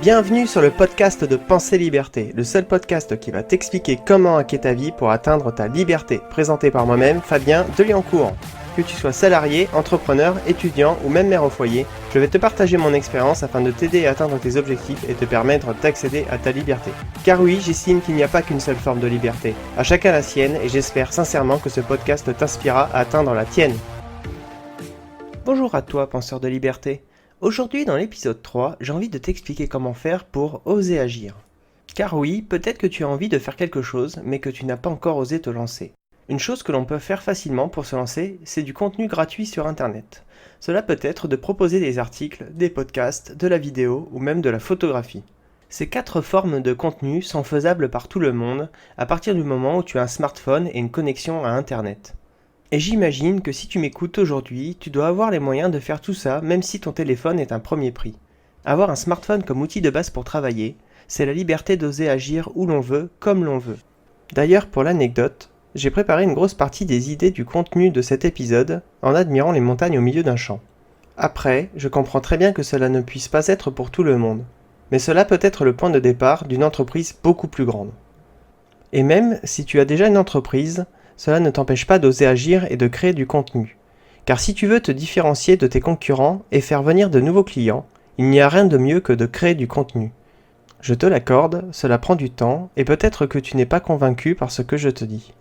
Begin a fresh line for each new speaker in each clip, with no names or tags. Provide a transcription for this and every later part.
Bienvenue sur le podcast de Pensée Liberté, le seul podcast qui va t'expliquer comment hacker ta vie pour atteindre ta liberté, présenté par moi-même, Fabien Deliancourt. Que tu sois salarié, entrepreneur, étudiant ou même mère au foyer, je vais te partager mon expérience afin de t'aider à atteindre tes objectifs et te permettre d'accéder à ta liberté. Car oui, j'estime qu'il n'y a pas qu'une seule forme de liberté, à chacun la sienne et j'espère sincèrement que ce podcast t'inspirera à atteindre la tienne. Bonjour à toi, penseur de liberté. Aujourd'hui, dans l'épisode 3, j'ai envie de t'expliquer comment faire pour oser agir. Car oui, peut-être que tu as envie de faire quelque chose, mais que tu n'as pas encore osé te lancer. Une chose que l'on peut faire facilement pour se lancer, c'est du contenu gratuit sur Internet. Cela peut être de proposer des articles, des podcasts, de la vidéo ou même de la photographie. Ces 4 formes de contenu sont faisables par tout le monde à partir du moment où tu as un smartphone et une connexion à Internet. Et j'imagine que si tu m'écoutes aujourd'hui, tu dois avoir les moyens de faire tout ça même si ton téléphone est un premier prix. Avoir un smartphone comme outil de base pour travailler, c'est la liberté d'oser agir où l'on veut, comme l'on veut. D'ailleurs, pour l'anecdote, j'ai préparé une grosse partie des idées du contenu de cet épisode en admirant les montagnes au milieu d'un champ. Après, je comprends très bien que cela ne puisse pas être pour tout le monde, mais cela peut être le point de départ d'une entreprise beaucoup plus grande. Et même si tu as déjà une entreprise, cela ne t'empêche pas d'oser agir et de créer du contenu. Car si tu veux te différencier de tes concurrents et faire venir de nouveaux clients, il n'y a rien de mieux que de créer du contenu. Je te l'accorde, cela prend du temps et peut-être que tu n'es pas convaincu par ce que je te dis.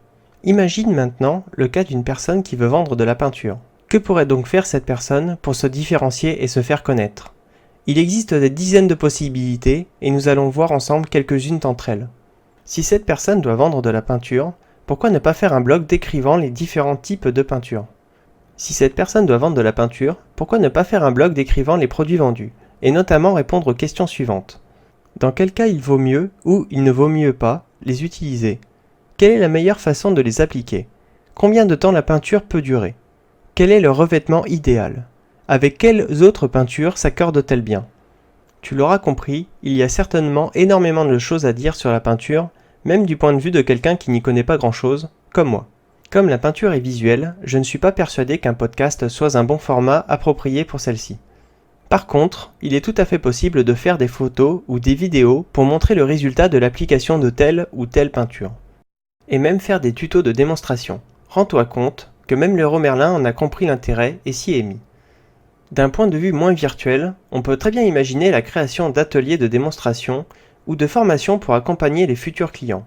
Imagine maintenant le cas d'une personne qui veut vendre de la peinture. Que pourrait donc faire cette personne pour se différencier et se faire connaître ? Il existe des dizaines de possibilités et nous allons voir ensemble quelques-unes d'entre elles. Si cette personne doit vendre de la peinture, pourquoi ne pas faire un blog décrivant les différents types de peinture ? Si cette personne doit vendre de la peinture, pourquoi ne pas faire un blog décrivant les produits vendus, et notamment répondre aux questions suivantes ? Dans quel cas il vaut mieux, ou il ne vaut mieux pas, les utiliser ? Quelle est la meilleure façon de les appliquer ? Combien de temps la peinture peut durer ? Quel est le revêtement idéal ? Avec quelles autres peintures s'accordent-elles bien ? Tu l'auras compris, il y a certainement énormément de choses à dire sur la peinture, même du point de vue de quelqu'un qui n'y connaît pas grand-chose, comme moi. Comme la peinture est visuelle, je ne suis pas persuadé qu'un podcast soit un bon format approprié pour celle-ci. Par contre, il est tout à fait possible de faire des photos ou des vidéos pour montrer le résultat de l'application de telle ou telle peinture. Et même faire des tutos de démonstration. Rends-toi compte que même Leroy Merlin en a compris l'intérêt et s'y est mis. D'un point de vue moins virtuel, on peut très bien imaginer la création d'ateliers de démonstration ou de formation pour accompagner les futurs clients.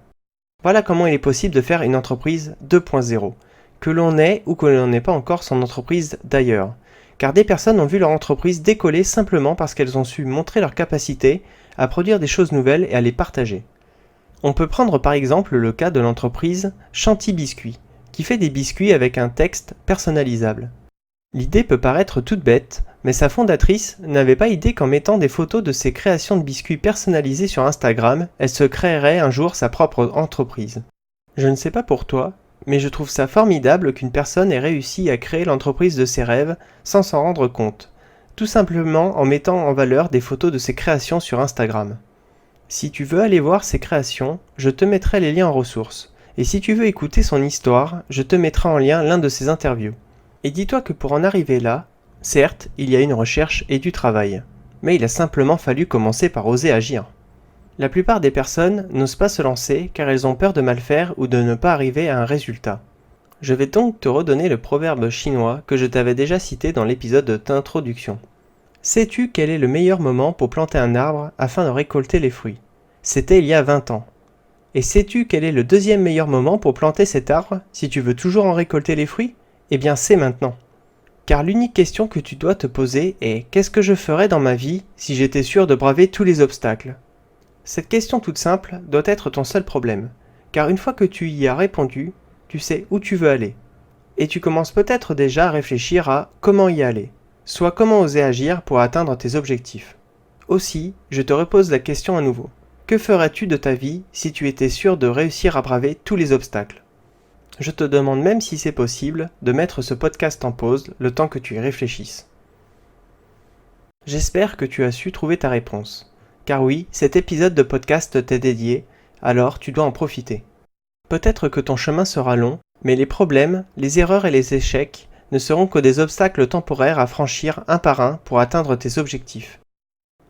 Voilà comment il est possible de faire une entreprise 2.0, que l'on ait ou que l'on n'ait pas encore son entreprise d'ailleurs, car des personnes ont vu leur entreprise décoller simplement parce qu'elles ont su montrer leur capacité à produire des choses nouvelles et à les partager. On peut prendre par exemple le cas de l'entreprise Chanty Biscuits, qui fait des biscuits avec un texte personnalisable. L'idée peut paraître toute bête, mais sa fondatrice n'avait pas idée qu'en mettant des photos de ses créations de biscuits personnalisés sur Instagram, elle se créerait un jour sa propre entreprise. Je ne sais pas pour toi, mais je trouve ça formidable qu'une personne ait réussi à créer l'entreprise de ses rêves sans s'en rendre compte, tout simplement en mettant en valeur des photos de ses créations sur Instagram. Si tu veux aller voir ses créations, je te mettrai les liens en ressources, et si tu veux écouter son histoire, je te mettrai en lien l'un de ses interviews. Et dis-toi que pour en arriver là, certes, il y a une recherche et du travail, mais il a simplement fallu commencer par oser agir. La plupart des personnes n'osent pas se lancer car elles ont peur de mal faire ou de ne pas arriver à un résultat. Je vais donc te redonner le proverbe chinois que je t'avais déjà cité dans l'épisode d'introduction. Sais-tu quel est le meilleur moment pour planter un arbre afin de récolter les fruits ? C'était il y a 20 ans. Et sais-tu quel est le deuxième meilleur moment pour planter cet arbre si tu veux toujours en récolter les fruits ? Eh bien, c'est maintenant. Car l'unique question que tu dois te poser est « Qu'est-ce que je ferais dans ma vie si j'étais sûr de braver tous les obstacles ?» Cette question toute simple doit être ton seul problème, car une fois que tu y as répondu, tu sais où tu veux aller. Et tu commences peut-être déjà à réfléchir à comment y aller, soit comment oser agir pour atteindre tes objectifs. Aussi, je te repose la question à nouveau. Que ferais-tu de ta vie si tu étais sûr de réussir à braver tous les obstacles ? Je te demande même si c'est possible de mettre ce podcast en pause le temps que tu y réfléchisses. J'espère que tu as su trouver ta réponse. Car oui, cet épisode de podcast t'est dédié, alors tu dois en profiter. Peut-être que ton chemin sera long, mais les problèmes, les erreurs et les échecs ne seront que des obstacles temporaires à franchir un par un pour atteindre tes objectifs.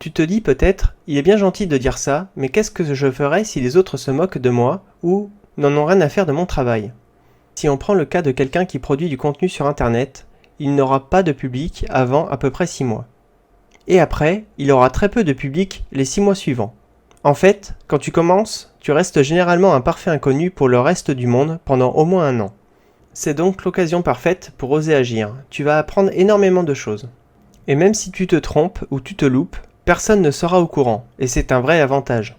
Tu te dis peut-être, il est bien gentil de dire ça, mais qu'est-ce que je ferais si les autres se moquent de moi ou n'en ont rien à faire de mon travail? Si on prend le cas de quelqu'un qui produit du contenu sur Internet, il n'aura pas de public avant à peu près 6 mois. Et après, il aura très peu de public les 6 mois suivants. En fait, quand tu commences, tu restes généralement un parfait inconnu pour le reste du monde pendant au moins 1 an. C'est donc l'occasion parfaite pour oser agir. Tu vas apprendre énormément de choses. Et même si tu te trompes ou tu te loupes, personne ne sera au courant, et c'est un vrai avantage.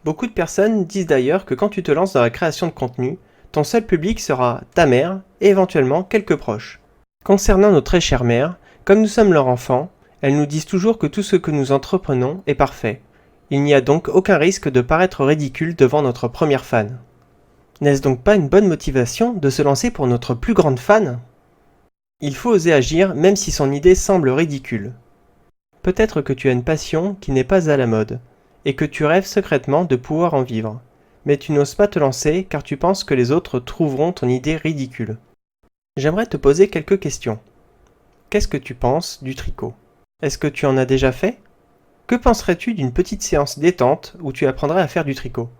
Beaucoup de personnes disent d'ailleurs que quand tu te lances dans la création de contenu, ton seul public sera ta mère et éventuellement quelques proches. Concernant nos très chères mères, comme nous sommes leurs enfants, elles nous disent toujours que tout ce que nous entreprenons est parfait. Il n'y a donc aucun risque de paraître ridicule devant notre première fan. N'est-ce donc pas une bonne motivation de se lancer pour notre plus grande fan ? Il faut oser agir même si son idée semble ridicule. Peut-être que tu as une passion qui n'est pas à la mode, et que tu rêves secrètement de pouvoir en vivre, mais tu n'oses pas te lancer car tu penses que les autres trouveront ton idée ridicule. J'aimerais te poser quelques questions. Qu'est-ce que tu penses du tricot ? Est-ce que tu en as déjà fait ? Que penserais-tu d'une petite séance détente où tu apprendrais à faire du tricot ?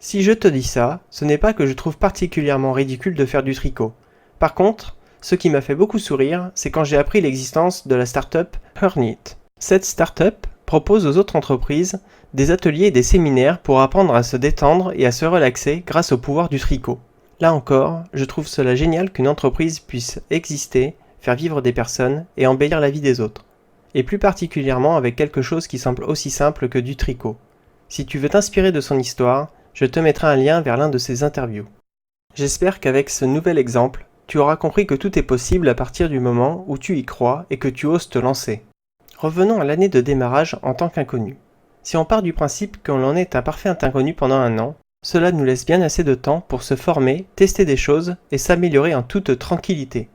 Si je te dis ça, ce n'est pas que je trouve particulièrement ridicule de faire du tricot. Par contre, ce qui m'a fait beaucoup sourire, c'est quand j'ai appris l'existence de la start-up Earn-It. Cette start-up propose aux autres entreprises des ateliers et des séminaires pour apprendre à se détendre et à se relaxer grâce au pouvoir du tricot. Là encore, je trouve cela génial qu'une entreprise puisse exister, faire vivre des personnes et embellir la vie des autres. Et plus particulièrement avec quelque chose qui semble aussi simple que du tricot. Si tu veux t'inspirer de son histoire, je te mettrai un lien vers l'un de ses interviews. J'espère qu'avec ce nouvel exemple, tu auras compris que tout est possible à partir du moment où tu y crois et que tu oses te lancer. Revenons à l'année de démarrage en tant qu'inconnu. Si on part du principe que l'on est un parfait inconnu pendant 1 an, cela nous laisse bien assez de temps pour se former, tester des choses et s'améliorer en toute tranquillité.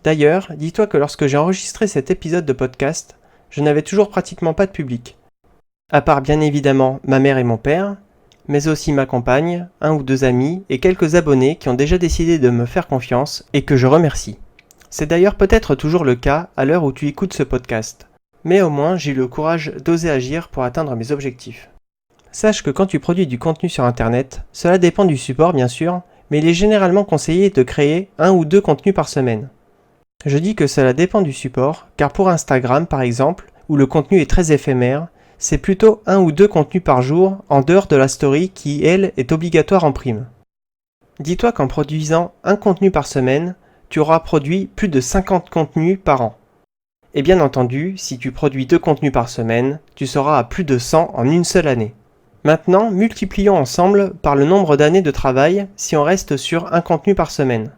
D'ailleurs, dis-toi que lorsque j'ai enregistré cet épisode de podcast, je n'avais toujours pratiquement pas de public. À part bien évidemment ma mère et mon père, mais aussi ma compagne, 1 ou 2 amis et quelques abonnés qui ont déjà décidé de me faire confiance et que je remercie. C'est d'ailleurs peut-être toujours le cas à l'heure où tu écoutes ce podcast. Mais au moins j'ai eu le courage d'oser agir pour atteindre mes objectifs. Sache que quand tu produis du contenu sur Internet, cela dépend du support bien sûr, mais il est généralement conseillé de créer 1 ou 2 contenus par semaine. Je dis que cela dépend du support, car pour Instagram par exemple, où le contenu est très éphémère, c'est plutôt 1 ou 2 contenus par jour en dehors de la story qui, elle, est obligatoire en prime. Dis-toi qu'en produisant 1 contenu par semaine, tu auras produit plus de 50 contenus par an. Et bien entendu, si tu produis 2 contenus par semaine, tu seras à plus de 100 en une seule année. Maintenant, multiplions ensemble par le nombre d'années de travail si on reste sur 1 contenu par semaine.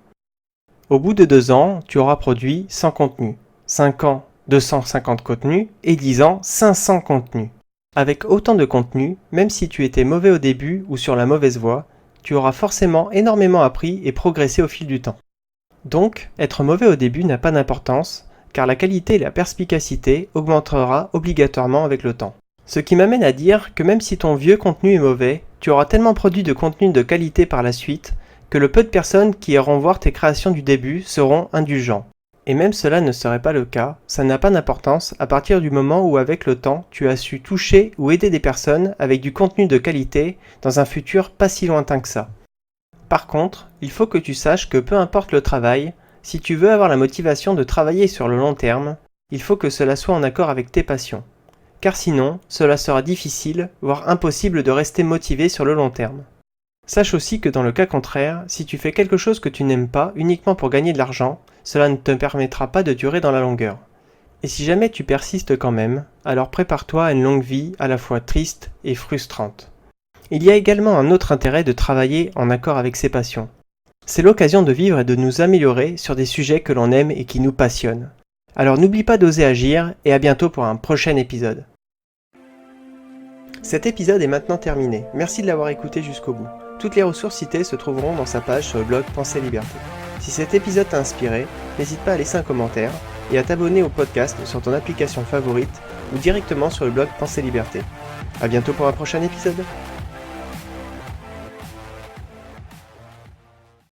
Au bout de 2 ans, tu auras produit 100 contenus. 5 ans, 250 contenus et 10 ans, 500 contenus. Avec autant de contenus, même si tu étais mauvais au début ou sur la mauvaise voie, tu auras forcément énormément appris et progressé au fil du temps. Donc, être mauvais au début n'a pas d'importance, car la qualité et la perspicacité augmentera obligatoirement avec le temps. Ce qui m'amène à dire que même si ton vieux contenu est mauvais, tu auras tellement produit de contenu de qualité par la suite que le peu de personnes qui iront voir tes créations du début seront indulgents. Et même cela ne serait pas le cas, ça n'a pas d'importance à partir du moment où avec le temps tu as su toucher ou aider des personnes avec du contenu de qualité dans un futur pas si lointain que ça. Par contre, il faut que tu saches que peu importe le travail, si tu veux avoir la motivation de travailler sur le long terme, il faut que cela soit en accord avec tes passions. Car sinon, cela sera difficile, voire impossible de rester motivé sur le long terme. Sache aussi que dans le cas contraire, si tu fais quelque chose que tu n'aimes pas uniquement pour gagner de l'argent, cela ne te permettra pas de durer dans la longueur. Et si jamais tu persistes quand même, alors prépare-toi à une longue vie à la fois triste et frustrante. Il y a également un autre intérêt de travailler en accord avec ses passions. C'est l'occasion de vivre et de nous améliorer sur des sujets que l'on aime et qui nous passionnent. Alors n'oublie pas d'oser agir et à bientôt pour un prochain épisode. Cet épisode est maintenant terminé. Merci de l'avoir écouté jusqu'au bout. Toutes les ressources citées se trouveront dans sa page sur le blog Pensée Liberté. Si cet épisode t'a inspiré, n'hésite pas à laisser un commentaire et à t'abonner au podcast sur ton application favorite ou directement sur le blog Pensée Liberté. À bientôt pour un prochain épisode.